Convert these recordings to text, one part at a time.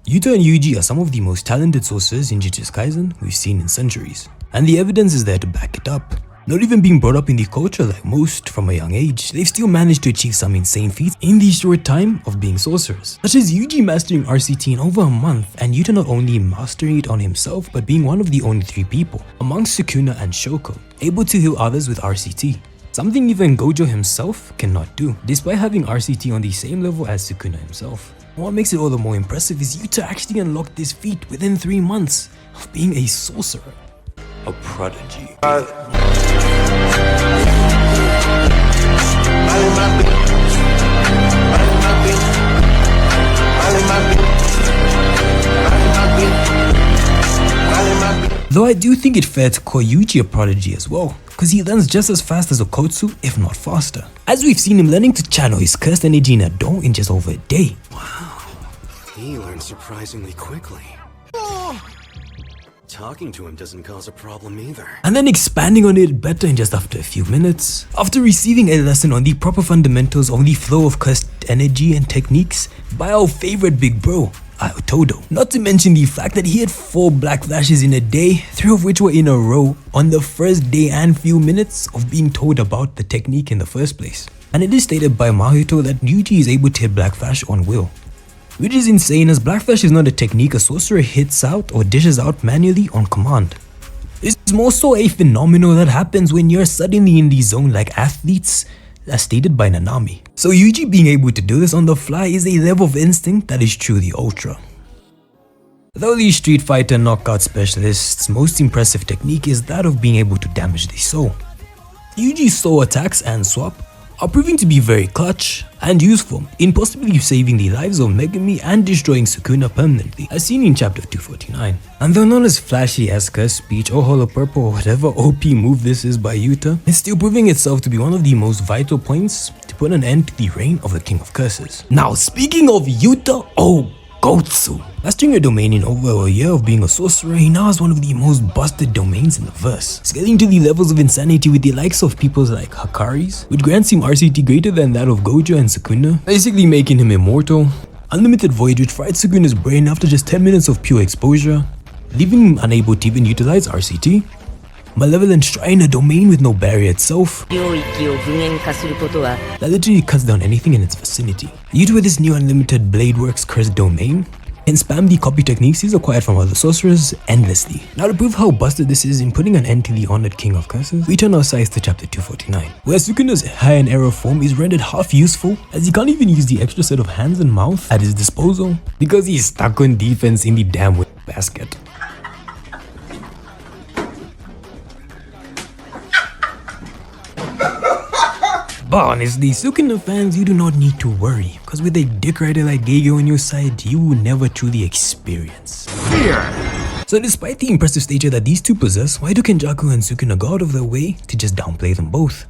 Yuta and Yuji are some of the most talented sorcerers in Jujutsu Kaisen we've seen in centuries, and the evidence is there to back it up. Not even being brought up in the culture like most from a young age, they've still managed to achieve some insane feats in the short time of being sorcerers, such as Yuji mastering RCT in over a month, and Yuta not only mastering it on himself but being one of the only 3 people, amongst Sukuna and Shoko, able to heal others with RCT. Something even Gojo himself cannot do, despite having RCT on the same level as Sukuna himself. What makes it all the more impressive is Yuta actually unlocked this feat within 3 months of being a sorcerer. A prodigy. Though I do think it fair to call Yuji a prodigy as well, cause he learns just as fast as Okotsu, if not faster. As we've seen him learning to channel his cursed energy in a do in just over a day. Wow, he learns surprisingly quickly. Talking to him doesn't cause a problem either. And then expanding on it better in just after a few minutes. After receiving a lesson on the proper fundamentals of the flow of cursed energy and techniques by our favorite big bro, Todo. Not to mention the fact that he had 4 black flashes in a day, 3 of which were in a row on the first day and few minutes of being told about the technique in the first place. And it is stated by Mahito that Yuji is able to hit black flash on will, which is insane as black flash is not a technique a sorcerer hits out or dishes out manually on command. It's more so a phenomenon that happens when you're suddenly in the zone like athletes, as stated by Nanami. So Yuji being able to do this on the fly is a level of instinct that is truly ultra. Though the Street Fighter knockout specialist's most impressive technique is that of being able to damage the soul. Yuji's soul attacks and swap are proving to be very clutch and useful in possibly saving the lives of Megumi and destroying Sukuna permanently, as seen in chapter 249. And though not as flashy as Curse Speech or Hollow Purple or whatever OP move this is by Yuta, it's still proving itself to be one of the most vital points to put an end to the reign of the King of Curses. Now speaking of Yuta, Gotsu. Mastering a domain in over a year of being a sorcerer, he now has one of the most busted domains in the verse, scaling to the levels of insanity with the likes of people like Hakari's, which grants him RCT greater than that of Gojo and Sukuna, basically making him immortal. Unlimited Void, which fried Sukuna's brain after just 10 minutes of pure exposure, leaving him unable to even utilize RCT. Malevolent Shrine, a domain with no barrier itself, that literally cuts down anything in its vicinity. Yuta with this new Unlimited Bladeworks cursed domain can spam the copy techniques he's acquired from other sorcerers endlessly. Now to prove how busted this is in putting an end to the honored King of Curses, we turn our sights to chapter 249, where Sukuna's high and error form is rendered half useful as he can't even use the extra set of hands and mouth at his disposal because he's stuck on defense in the damn basket. But honestly, Sukuna fans, you do not need to worry, cause with a dick rider like Geigo on your side, you will never truly experience fear. So despite the impressive stature that these two possess, why do Kenjaku and Sukuna go out of their way to just downplay them both?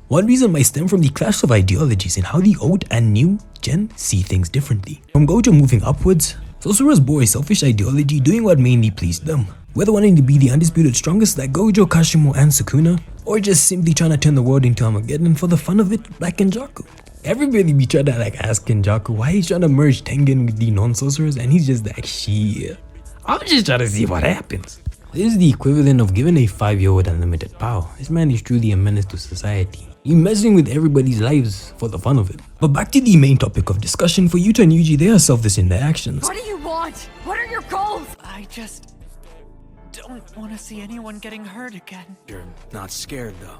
One reason might stem from the clash of ideologies in how the old and new gen see things differently. From Gojo moving upwards, sorcerers bore a selfish ideology doing what mainly pleased them, whether wanting to be the undisputed strongest like Gojo, Kashimo and Sukuna, or just simply trying to turn the world into Armageddon for the fun of it like Kenjaku. Everybody be trying to ask Kenjaku why he's trying to merge Tengen with the non-sorcerers and he's just like, shit, I'm just trying to see what happens. This is the equivalent of giving a 5-year-old unlimited power. This man is truly a menace to society. He's messing with everybody's lives for the fun of it. But back to the main topic of discussion, for Yuta and Yuji, they are selfless in their actions. What do you want? What are your goals? I just don't want to see anyone getting hurt again. You're not scared though.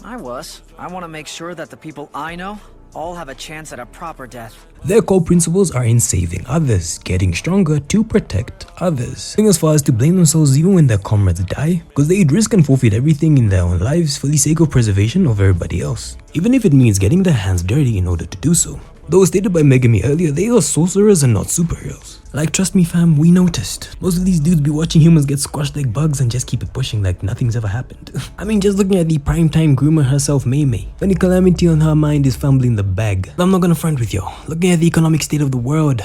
I was. I want to make sure that the people I know all have a chance at a proper death. Their core principles are in saving others, getting stronger to protect others, going as far as to blame themselves even when their comrades die, because they'd risk and forfeit everything in their own lives for the sake of preservation of everybody else, even if it means getting their hands dirty in order to do so. Though stated by Megumi earlier, they are sorcerers and not superheroes. Like, trust me fam, we noticed. Most of these dudes be watching humans get squashed like bugs and just keep it pushing like nothing's ever happened. I mean, just looking at the primetime groomer herself, Mei Mei. When the calamity on her mind is fumbling the bag. I'm not gonna front with y'all. Looking at the economic state of the world,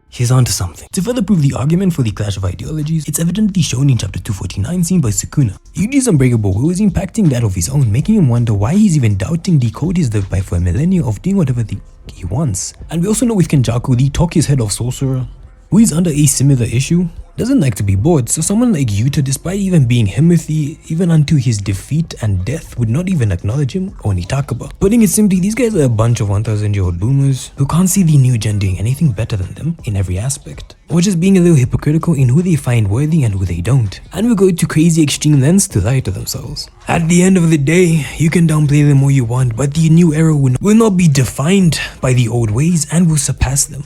she's onto something. To further prove the argument for the clash of ideologies, it's evidently shown in chapter 249 seen by Sukuna. Yuji's unbreakable will is impacting that of his own, making him wonder why he's even doubting the code he's lived by for a millennia of doing whatever the he wants. And we also know with Kenjaku, the Tokyo's head of sorcerer, who is under a similar issue, doesn't like to be bored, so someone like Yuta, despite even being Himothy, even unto his defeat and death, would not even acknowledge him or Nitakaba. Putting it simply, these guys are a bunch of 1000-year-old boomers who can't see the new gen doing anything better than them in every aspect, or just being a little hypocritical in who they find worthy and who they don't, and will go to crazy extreme lengths to lie to themselves. At the end of the day, you can downplay them all you want, but the new era will not be defined by the old ways and will surpass them.